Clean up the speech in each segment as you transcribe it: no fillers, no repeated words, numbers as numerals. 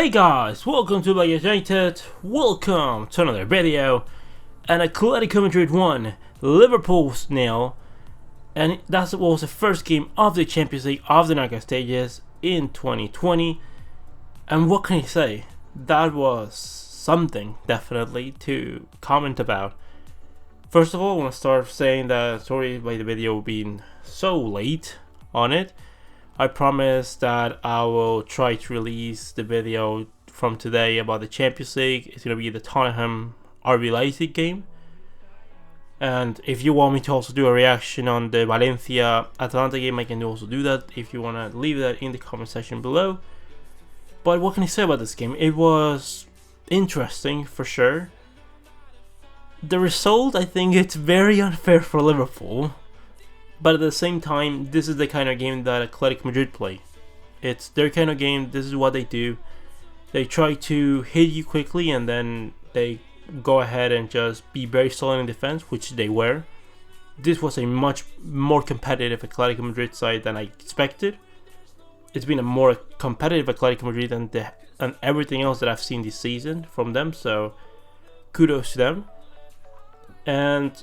Hey guys, welcome to Black United, welcome to another video. And Atletico Madrid won, Liverpool 0, and that was the first game of the Champions League of the knockout stages in 2020. And what can you say? That was something definitely to comment about. First of all, I want to start saying that sorry about the video being so late on it. I promise that I will try to release the video from today about the Champions League. It's going to be the Tottenham RB Leipzig game. And if you want me to also do a reaction on the Valencia Atlanta game, I can also do that if you want to leave that in the comment section below. But what can I say about this game? It was interesting for sure. The result, I think it's very unfair for Liverpool. But at the same time, this is the kind of game that Atletico Madrid play. It's their kind of game. This is what they do. They try to hit you quickly and then they go ahead and just be very solid in defense, which they were. This was a much more competitive Atletico Madrid side than I expected. It's been a more competitive Atletico Madrid than everything else that I've seen this season from them. So kudos to them. And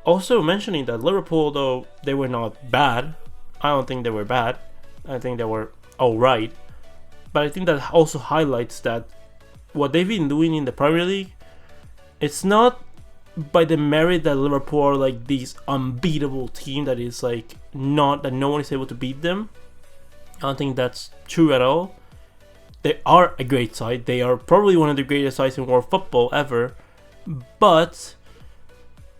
also mentioning that Liverpool, though they were not bad, I don't think they were bad. I think they were alright. But I think that also highlights that what they've been doing in the Premier League, it's not by the merit that Liverpool are like this unbeatable team that is like not that no one is able to beat them. I don't think that's true at all. They are a great side. They are probably one of the greatest sides in world football ever. But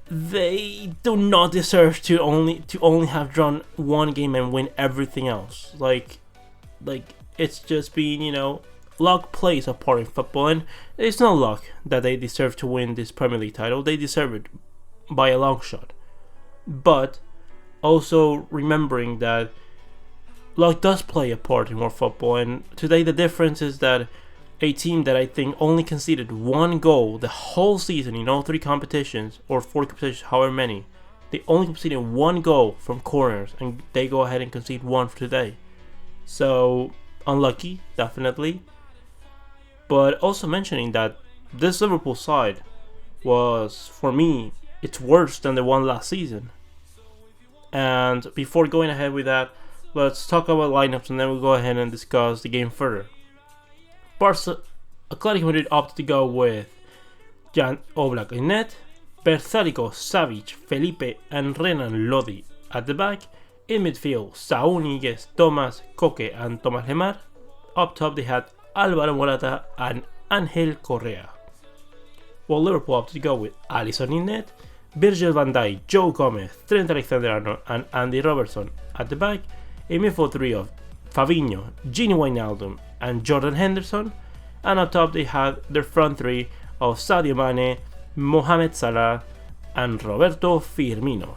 they do not deserve to only have drawn one game and win everything else. Like it's just been, luck plays a part in football, and it's not luck that they deserve to win this Premier League title. They deserve it by a long shot. But also remembering that luck does play a part in world football, and today the difference is that a team that I think only conceded one goal the whole season in all three competitions, or four competitions, however many. They only conceded one goal from corners, and they go ahead and concede one for today. So, unlucky, definitely. But also mentioning that this Liverpool side was, for me, it's worse than the one last season. And before going ahead with that, let's talk about lineups, and then we'll go ahead and discuss the game further. Atletico Madrid opted to go with Jan Oblak in net, Bersálico, Savic, Felipe and Renan Lodi at the back. In midfield, Saúl Ñíguez, Thomas, Koke and Thomas Lemar. Up top they had Álvaro Morata and Ángel Correa. While Liverpool opted to go with Alisson in net, Virgil van Dijk, Joe Gomez, Trent Alexander-Arnold and Andy Robertson at the back. A midfield three of Fabinho, Gini Wijnaldum and Jordan Henderson, and up top they had their front three of Sadio Mane, Mohamed Salah and Roberto Firmino.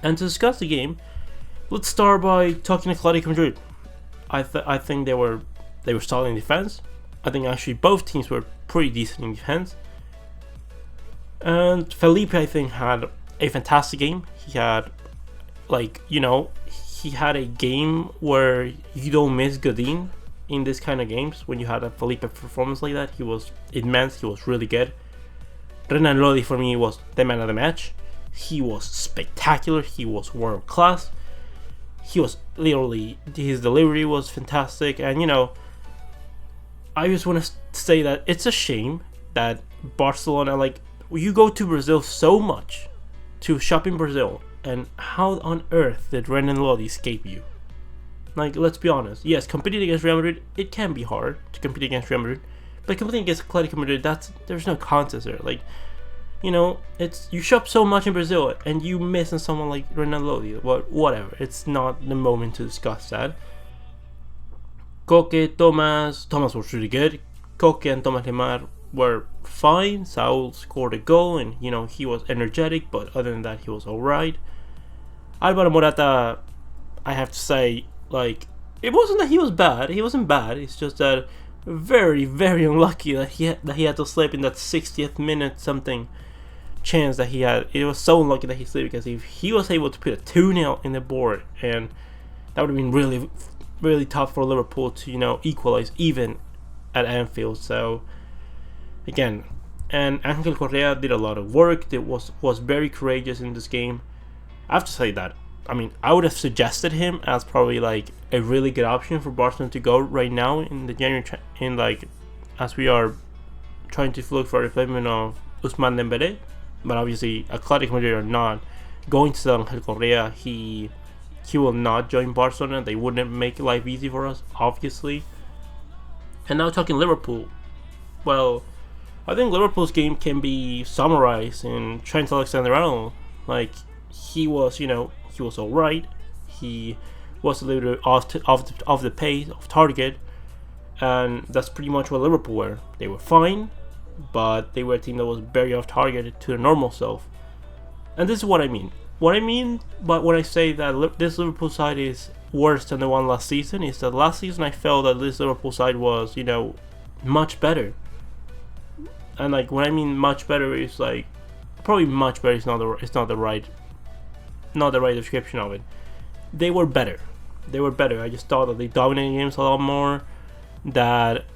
And to discuss the game, let's start by talking Atletico Madrid. I think they were solid in defense. I think actually both teams were pretty decent in defense. And Felipe, I think, had a fantastic game. He had he had a game where you don't miss Godin in this kind of games. When you had a Felipe performance like that, he was immense. He was really good. Renan Lodi for me was the man of the match. He was spectacular. He was world class. He was literally, his delivery was fantastic. And I just want to say that it's a shame that Barcelona, you go to Brazil so much to shop in Brazil. And how on earth did Renan Lodi escape you? Let's be honest. Yes, competing against Real Madrid, it can be hard to compete against Real Madrid. But competing against Atletico Madrid, there's no contest there. It's you shop so much in Brazil and you miss on someone like Renan Lodi. But whatever, it's not the moment to discuss that. Koke, Thomas was really good. Koke and Thomas Lemar were fine. Saúl scored a goal and he was energetic, but other than that he was alright. Álvaro Morata, I have to say, it wasn't that he was bad. He wasn't bad. It's just that very, very unlucky that he had to slip in that 60th minute something chance that he had. It was so unlucky that he slipped, because if he was able to put a 2-0 in the board, and that would have been really, really tough for Liverpool to equalize even at Anfield. So again, and Angel Correa did a lot of work. It was very courageous in this game. I have to say that. I mean, I would have suggested him as probably like a really good option for Barcelona to go right now in the January as we are trying to look for a replacement of Ousmane Dembele. But obviously, Atletico Madrid are not going to sell Angel Correa. He will not join Barcelona. They wouldn't make life easy for us, obviously. And now talking Liverpool. Well, I think Liverpool's game can be summarized in Trent Alexander-Arnold. Like, he was alright. He was a little bit off the pace, off target, and that's pretty much what Liverpool were. They were fine, but they were a team that was very off target to their normal self. And this is what I mean. What I mean, but when I say that this Liverpool side is worse than the one last season, is that last season I felt that this Liverpool side was, much better. And like when I mean much better, is like probably much better. It's not the right description of it. They were better. I just thought that they dominated games a lot more. That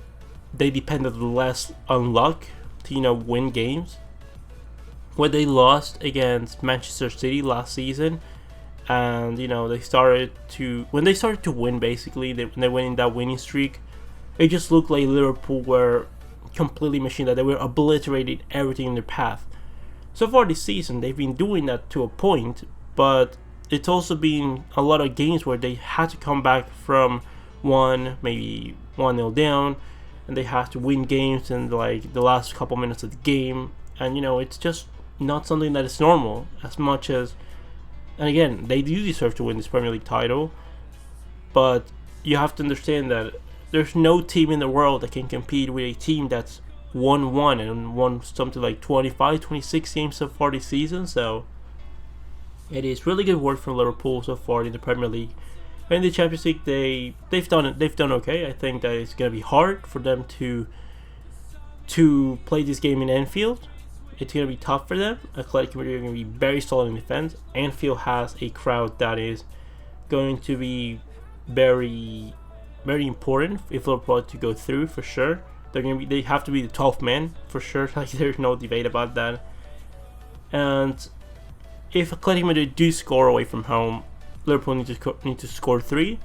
they depended less on luck to win games. When they lost against Manchester City last season, and they started to win, basically when they went in that winning streak, it just looked like Liverpool were completely machined, that they were obliterating everything in their path. So far this season, they've been doing that to a point, but it's also been a lot of games where they had to come back from maybe 1-0 down, and they have to win games in like the last couple minutes of the game, and it's just not something that is normal as much as. And again, they do deserve to win this Premier League title, but you have to understand that there's no team in the world that can compete with a team that's won and won something like 25, 26 games so far this season. So it is really good work from Liverpool so far in the Premier League. In the Champions League, they've done okay. I think that it's gonna be hard for them to play this game in Anfield. It's going to be tough for them. Atletico Madrid are going to be very solid in defense. Anfield has a crowd that is going to be very, very important if Liverpool to go through, for sure. They have to be the 12th man for sure. Like, there's no debate about that. And if Atletico Madrid do score away from home, Liverpool need to score 3.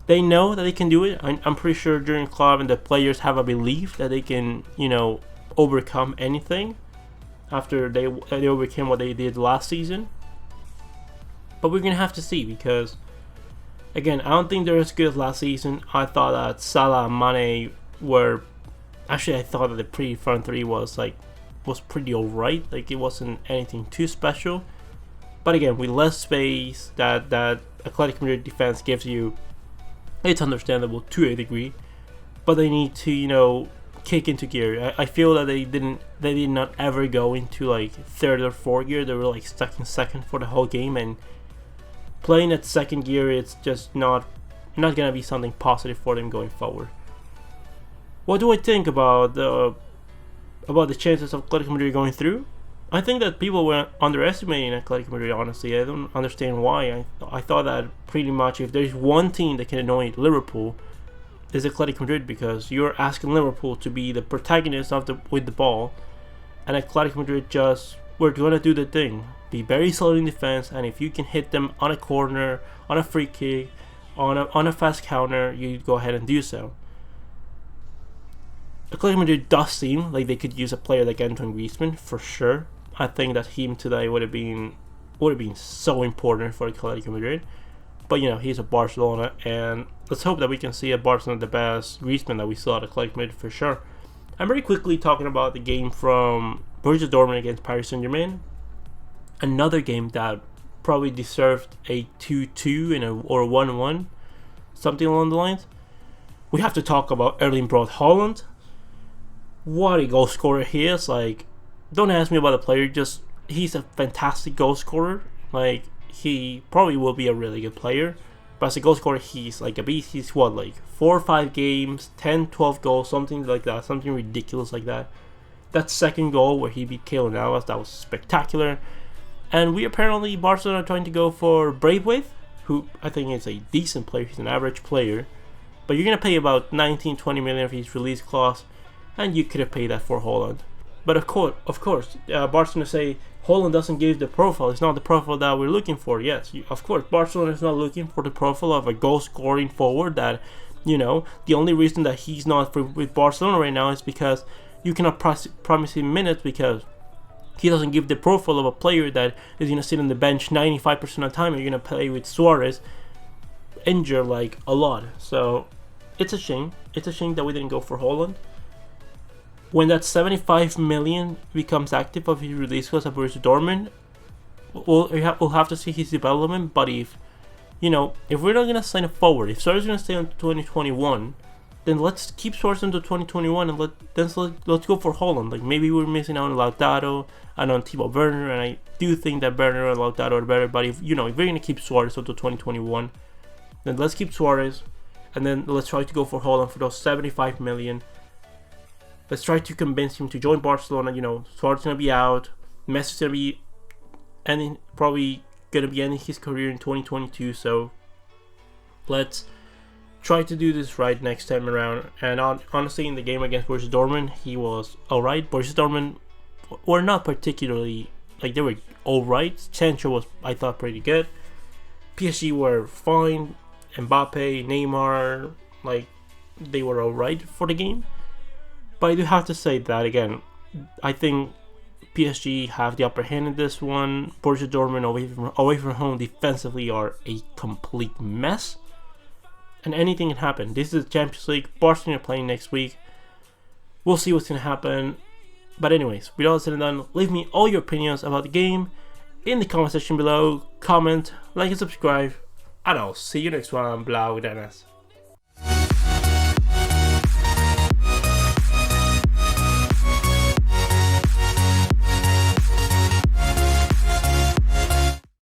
They know that they can do it. I'm pretty sure during club and the players have a belief that they can, overcome anything after they overcame what they did last season. But we're gonna have to see, because again, I don't think they're as good as last season. I thought that Salah and Mane were I thought that the front three was pretty alright. Like, it wasn't anything too special. But again, with less space that Atletico Madrid defense gives you, it's understandable to a degree. But they need to kick into gear. I feel that they did not ever go into like third or fourth gear. They were like stuck in second for the whole game, and playing at second gear, it's just not gonna be something positive for them going forward. What do I think about the chances of Atletico Madrid going through? I think that people were underestimating Atletico Madrid, honestly. I don't understand why. I thought that pretty much if there's one team that can annoy Liverpool, is Atletico Madrid, because you're asking Liverpool to be the protagonist with the ball, and Atletico Madrid we're gonna do the thing, be very solid in defense, and if you can hit them on a corner, on a free kick, on a fast counter, you go ahead and do so. Atletico Madrid does seem like they could use a player like Antoine Griezmann for sure. I think that him today would have been so important for Atletico Madrid. But he's a Barcelona, and let's hope that we can see a Barcelona the best Griezmann that we saw at Atletico Madrid for sure. I'm very quickly talking about the game from Borussia Dortmund against Paris Saint-Germain. Another game that probably deserved a 2-2 or a 1-1, something along the lines. We have to talk about Erling Braut Haaland. What a goal scorer he is! Like, don't ask me about the player. He's a fantastic goal scorer. Like, he probably will be a really good player, but as a goal scorer, he's like a beast. He's 4 or 5 games, 10, 12 goals, something like that, something ridiculous like that. That second goal where he beat Keylor Navas, that was spectacular. And we apparently, Barcelona, are trying to go for Braithwaite. who I think is a decent player. He's an average player, but you're gonna pay about 19-20 million for his release clause, and you could have paid that for Haaland. But of course, Barcelona say Haaland doesn't give the profile. It's not the profile that we're looking for. Yes, of course, Barcelona is not looking for the profile of a goal-scoring forward. That, you know, the only reason that he's not with Barcelona right now is because you cannot promise him minutes, because he doesn't give the profile of a player that is going to sit on the bench 95% of the time. You're going to play with Suarez injured like a lot. So it's a shame. It's a shame that we didn't go for Haaland. When that 75 million becomes active of his release clause at Borussia Dortmund, we'll have to see his development. But if we're not going to sign a forward, if Suarez is going to stay on 2021, then let's keep Suarez until 2021 and let's go for Haaland. Like, maybe we're missing out on Lautaro and on Timo Werner, and I do think that Werner and Lautaro are better. But if we're going to keep Suarez until 2021, then let's keep Suarez, and then let's try to go for Haaland for those 75 million. Let's try to convince him to join Barcelona. Suarez is going to be out. Messi's going to be probably going to be ending his career in 2022. So let's try to do this right next time around. And honestly, in the game against Borussia Dortmund, he was alright. Borussia Dortmund were not particularly, like, they were alright. Sancho was, I thought, pretty good. PSG were fine. Mbappe, Neymar, like, they were alright for the game. But I do have to say that, again, I think PSG have the upper hand in this one. Borussia Dortmund away from home defensively are a complete mess. And anything can happen. This is the Champions League. Barcelona are playing next week. We'll see what's going to happen. But anyways, with all that said and done, leave me all your opinions about the game in the comment section below. Comment, like, and subscribe. And I'll see you next one. Blau Dennis.